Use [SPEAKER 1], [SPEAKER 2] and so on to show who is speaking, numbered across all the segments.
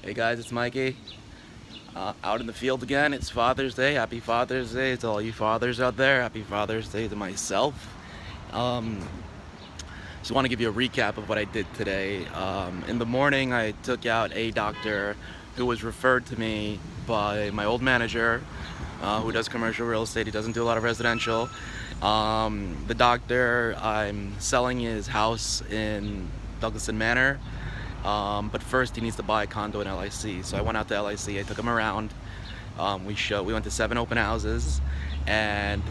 [SPEAKER 1] Hey guys, it's Mikey. Out in the field again. It's Father's Day. Happy Father's Day to all you fathers out there. Happy Father's Day to myself. Um, just want to give you a recap of what I did today. In the morning, I took out a doctor who was referred to me by my old manager, who does commercial real estate. He doesn't do a lot of residential. The doctor, I'm selling his house in Douglaston Manor. But first he needs to buy a condo in LIC. So I went out to LIC, I took him around. We went to 7 open houses and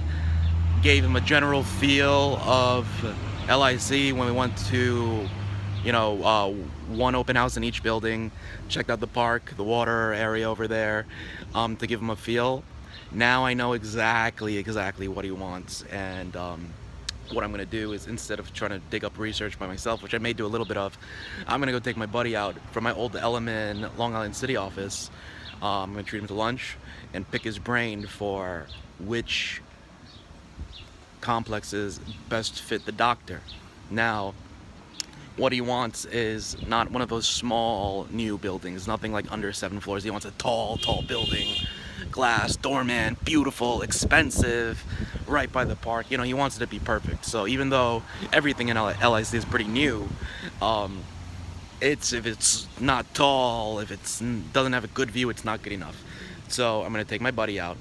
[SPEAKER 1] gave him a general feel of LIC when we went to, one open house in each building, checked out the park, the water area over there, to give him a feel. Now I know exactly what he wants, and what I'm gonna do is, instead of trying to dig up research by myself, which I may do a little bit of, I'm gonna go take my buddy out from my old Element Long Island City office. I'm gonna treat him to lunch and pick his brain for which complexes best fit the doctor. Now, what he wants is not one of those small new buildings, nothing like under 7 floors. He wants a tall building, glass, doorman, beautiful, expensive, right by the park. He wants it to be perfect. So even though everything in LIC is pretty new, if it's not tall, if it doesn't have a good view, it's not good enough. So I'm gonna take my buddy out,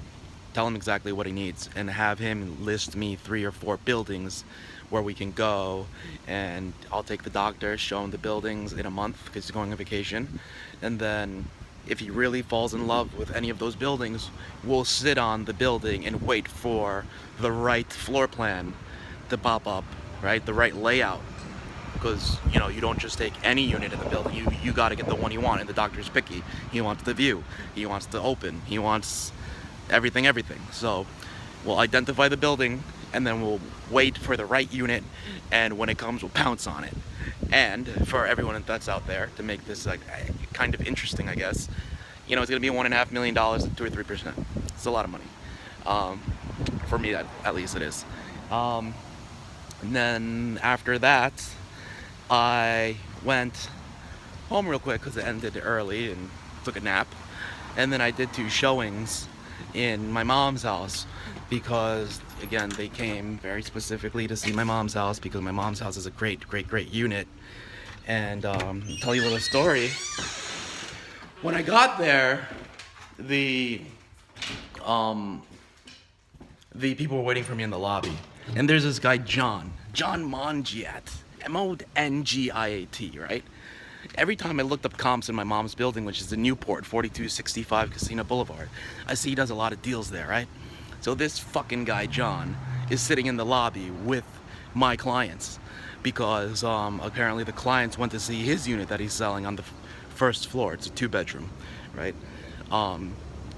[SPEAKER 1] tell him exactly what he needs, and have him list me 3 or 4 buildings where we can go, and I'll take the doctor, show him the buildings in a month because he's going on vacation, and then if he really falls in love with any of those buildings, we'll sit on the building and wait for the right floor plan to pop up, right? The right layout. Because, you don't just take any unit in the building. You got to get the one you want, and the doctor's picky. He wants the view. He wants the open. He wants everything. So we'll identify the building, and then we'll wait for the right unit, and when it comes, we'll pounce on it. And for everyone that's out there, to make this like kind of interesting, I guess, it's gonna be $1.5 million at 2 or 3%. It's a lot of money. For me, at least it is. And then after that, I went home real quick because it ended early, and took a nap. And then I did 2 showings in my mom's house because, again, they came very specifically to see my mom's house because my mom's house is a great unit. And tell you a little story. When I got there, the people were waiting for me in the lobby, and there's this guy John Mongiat, Mongiat, right? Every time I looked up comps in my mom's building, which is the Newport 4265 Casino Boulevard, I see he does a lot of deals there, right? So this fucking guy John is sitting in the lobby with my clients because apparently the clients went to see his unit that he's selling on the first floor. It's a 2-bedroom, right?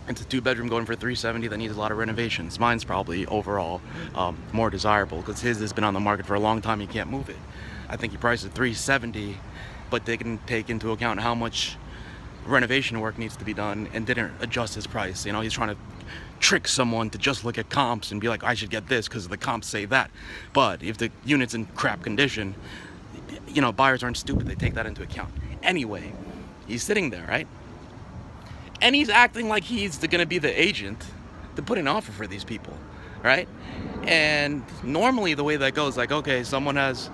[SPEAKER 1] It's a 2-bedroom going for $370 that needs a lot of renovations. Mine's probably overall more desirable because his has been on the market for a long time. He can't move it. I think he priced it $370, but they can take into account how much renovation work needs to be done and didn't adjust his price. He's trying to trick someone to just look at comps and be like, I should get this because the comps say that. But if the unit's in crap condition, buyers aren't stupid. They take that into account. Anyway, he's sitting there, right? And he's acting like he's gonna be the agent to put an offer for these people, right? And normally the way that goes, like, okay, someone has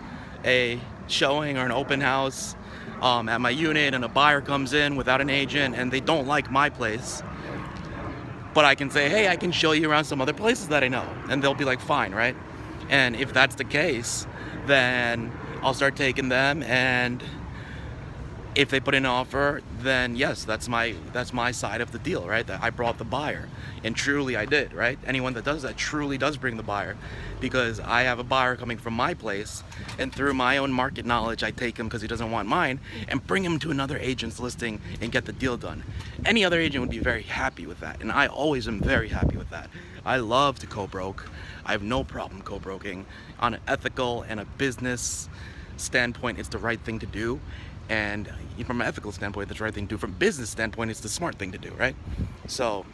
[SPEAKER 1] a showing or an open house at my unit, and a buyer comes in without an agent and they don't like my place, but I can say, hey, I can show you around some other places that I know, and they'll be like, fine, right? And if that's the case, then I'll start taking them, and if they put in an offer, then yes, that's my side of the deal, right? That I brought the buyer, and truly I did, right? Anyone that does that truly does bring the buyer, because I have a buyer coming from my place, and through my own market knowledge, I take him because he doesn't want mine, and bring him to another agent's listing and get the deal done. Any other agent would be very happy with that, and I always am very happy with that. I love to co-broke. I have no problem co-broking. On an ethical and a business standpoint, it's the right thing to do. And from an ethical standpoint, that's the right thing to do. From a business standpoint, it's the smart thing to do, right? So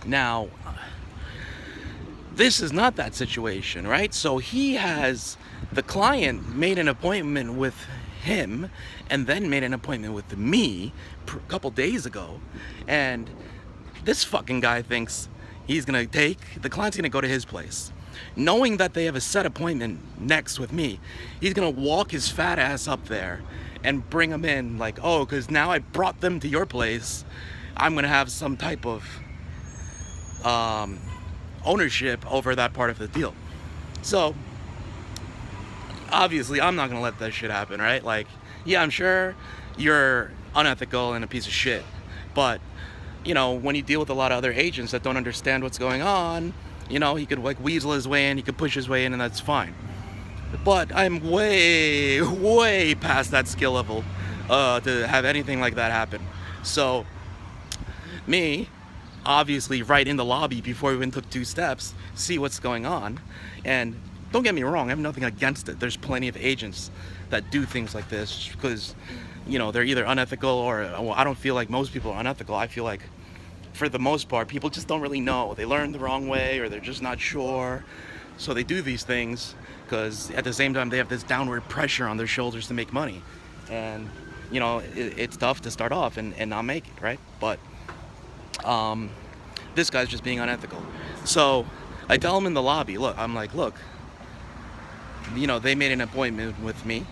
[SPEAKER 1] now, this is not that situation, right? So the client made an appointment with him and then made an appointment with me a couple days ago. And this fucking guy thinks the client's gonna go to his place, knowing that they have a set appointment next with me. He's gonna walk his fat ass up there and bring them in like, oh, because now I brought them to your place, I'm gonna have some type of ownership over that part of the deal. So obviously I'm not gonna let that shit happen, right? Like, yeah, I'm sure you're unethical and a piece of shit, but you know, when you deal with a lot of other agents that don't understand what's going on, you know, he could like weasel his way in, he could push his way in, and that's fine. But I'm way past that skill level to have anything like that happen. So me, obviously right in the lobby before we even took 2 steps, see what's going on. And don't get me wrong, I have nothing against it. There's plenty of agents that do things like this because, you know, they're either unethical or, well, I don't feel like most people are unethical. I feel like for the most part, people just don't really know. They learn the wrong way or they're just not sure. So they do these things because at the same time, they have this downward pressure on their shoulders to make money. And, you know, it's tough to start off and not make it, right? But this guy's just being unethical. So I tell him in the lobby, look, you know, they made an appointment with me.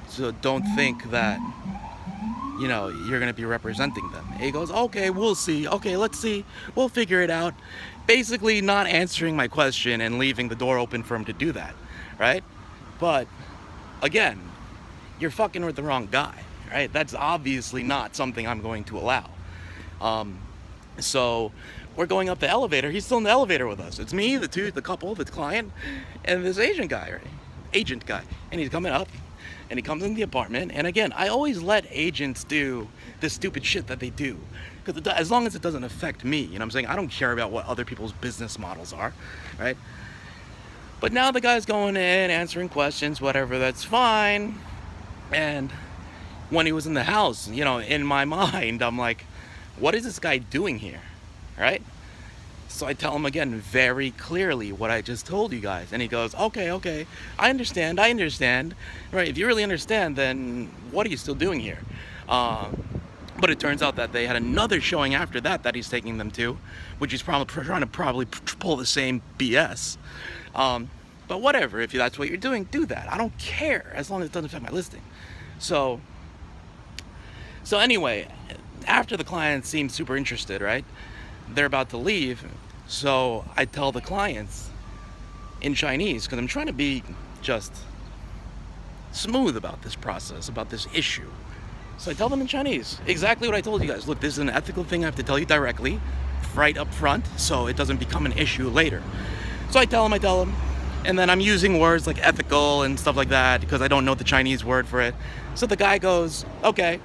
[SPEAKER 1] So don't think that, you know, you're going to be representing them. And he goes, okay, we'll see. Okay, let's see. We'll figure it out. Basically not answering my question and leaving the door open for him to do that, right? But again, you're fucking with the wrong guy, right? That's obviously not something I'm going to allow. So we're going up the elevator. He's still in the elevator with us. It's me, the couple, the client, and this agent guy, right? And he's coming up. And he comes in the apartment, and again, I always let agents do the stupid shit that they do, because as long as it doesn't affect me, you know what I'm saying? I don't care about what other people's business models are, right? But now the guy's going in, answering questions, whatever, that's fine. And when he was in the house, you know, in my mind, I'm like, what is this guy doing here, right? So I tell him again very clearly what I just told you guys. And he goes, okay, I understand. Right, if you really understand, then what are you still doing here? But it turns out that they had another showing after that he's taking them to, which is probably trying to pull the same BS. But whatever, if that's what you're doing, do that. I don't care, as long as it doesn't affect my listing. So anyway, after the client seemed super interested, right? They're about to leave, so I tell the clients in Chinese, because I'm trying to be just smooth about this process, about this issue. So I tell them in Chinese exactly what I told you guys. Look, this is an ethical thing I have to tell you directly, right up front, so it doesn't become an issue later. So I tell them, and then I'm using words like ethical and stuff like that because I don't know the Chinese word for it. So the guy goes, okay,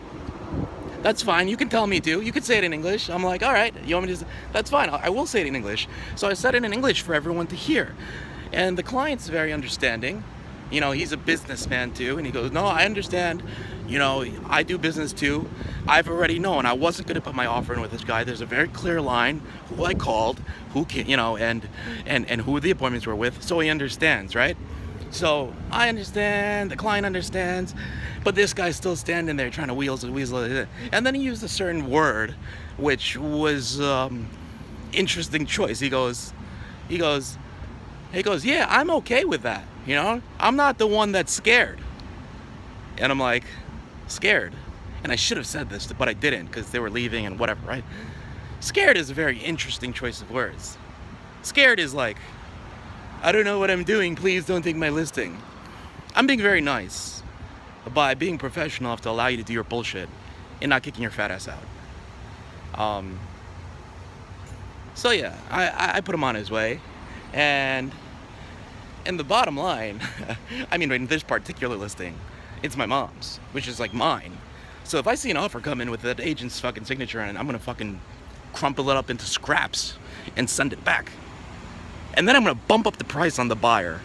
[SPEAKER 1] that's fine. You can tell me to. You could say it in English. I'm like, all right. You want me to? That's fine. I will say it in English. So I said it in English for everyone to hear. And the client's very understanding. You know, he's a businessman too. And he goes, no, I understand. You know, I do business too. I've already known. I wasn't going to put my offer in with this guy. There's a very clear line who I called, who can, you know, and who the appointments were with. So he understands, right? So I understand, the client understands, but this guy's still standing there trying to weasel it. And then he used a certain word, which was interesting choice. He goes, yeah, I'm okay with that. You know, I'm not the one that's scared. And I'm like, scared? And I should have said this, but I didn't because they were leaving and whatever, right? Scared is a very interesting choice of words. Scared is like, I don't know what I'm doing, please don't take my listing. I'm being very nice. By being professional, I have to allow you to do your bullshit and not kicking your fat ass out. So yeah, I put him on his way. And the bottom line, I mean, in this particular listing, it's my mom's, which is like mine. So if I see an offer come in with that agent's fucking signature on it, I'm gonna fucking crumple it up into scraps and send it back. And then I'm gonna bump up the price on the buyer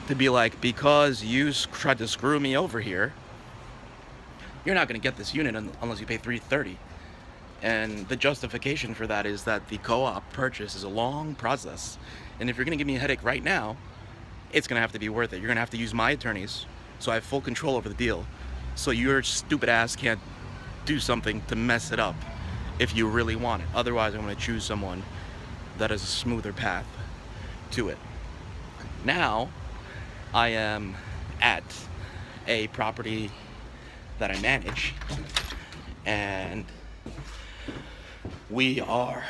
[SPEAKER 1] to be like, because you tried to screw me over here, you're not gonna get this unit unless you pay $330. And the justification for that is that the co-op purchase is a long process. And if you're gonna give me a headache right now, it's gonna have to be worth it. You're gonna have to use my attorneys, so I have full control over the deal. So your stupid ass can't do something to mess it up if you really want it. Otherwise, I'm going to choose someone that has a smoother path to it. Now, I am at a property that I manage, and we are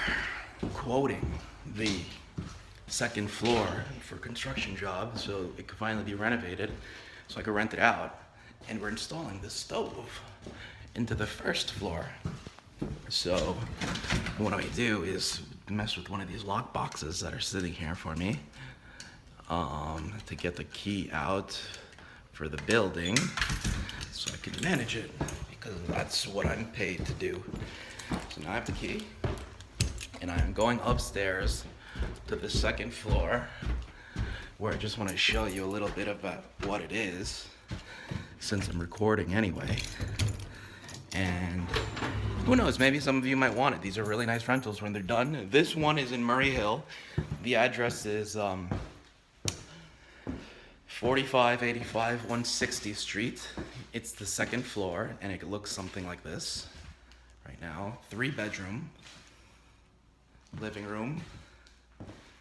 [SPEAKER 1] quoting the second floor for construction job so it could finally be renovated so I could rent it out. And we're installing the stove into the first floor. So what I do is mess with one of these lock boxes that are sitting here for me to get the key out for the building so I can manage it, because that's what I'm paid to do. So now I have the key, and I am going upstairs to the second floor, where I just want to show you a little bit about what it is, since I'm recording anyway. And who knows, maybe some of you might want it. These are really nice rentals when they're done. This one is in Murray Hill. The address is 4585 160th Street. It's the second floor, and it looks something like this right now. 3-bedroom, living room,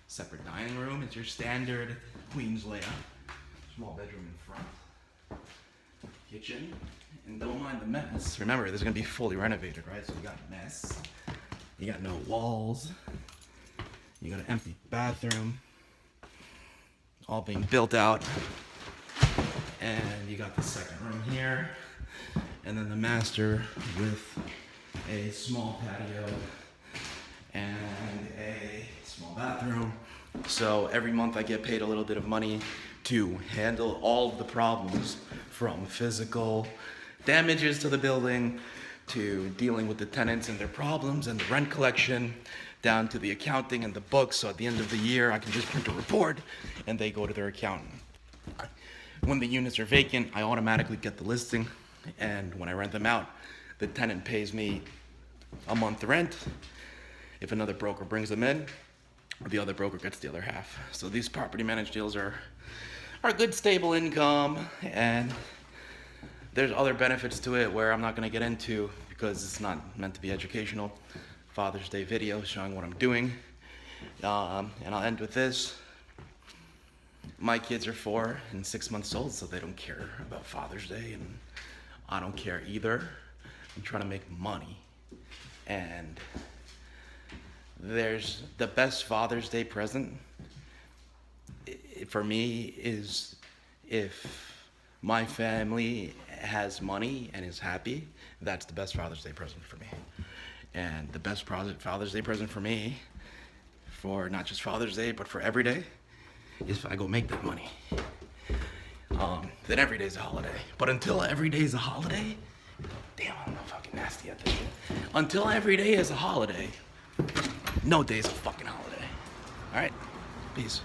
[SPEAKER 1] separate dining room. It's your standard Queens layout. Small bedroom in front. Kitchen. And don't mind the mess. Remember, this is going to be fully renovated, right? So you got a mess. You got no walls. You got an empty bathroom. All being built out. And you got the second room here. And then the master with a small patio and a small bathroom. So every month I get paid a little bit of money to handle all of the problems, from physical damages to the building, to dealing with the tenants and their problems and the rent collection, down to the accounting and the books. So at the end of the year, I can just print a report and they go to their accountant. When the units are vacant, I automatically get the listing, and when I rent them out, the tenant pays me a month rent. If another broker brings them in, the other broker gets the other half. So these property managed deals are good, stable income, and there's other benefits to it where I'm not going to get into because it's not meant to be educational. Father's Day video showing what I'm doing. And I'll end with this. My kids are 4 and 6 months old, so they don't care about Father's Day, and I don't care either. I'm trying to make money. And there's the best Father's Day present for me is if my family has money and is happy. That's the best Father's Day present for me. And the best Father's Day present for me, for not just Father's Day, but for every day, is if I go make that money. Then every day's a holiday. But until every day is a holiday, damn, I'm not fucking nasty at this shit. Until every day is a holiday, no day's a fucking holiday. All right, peace.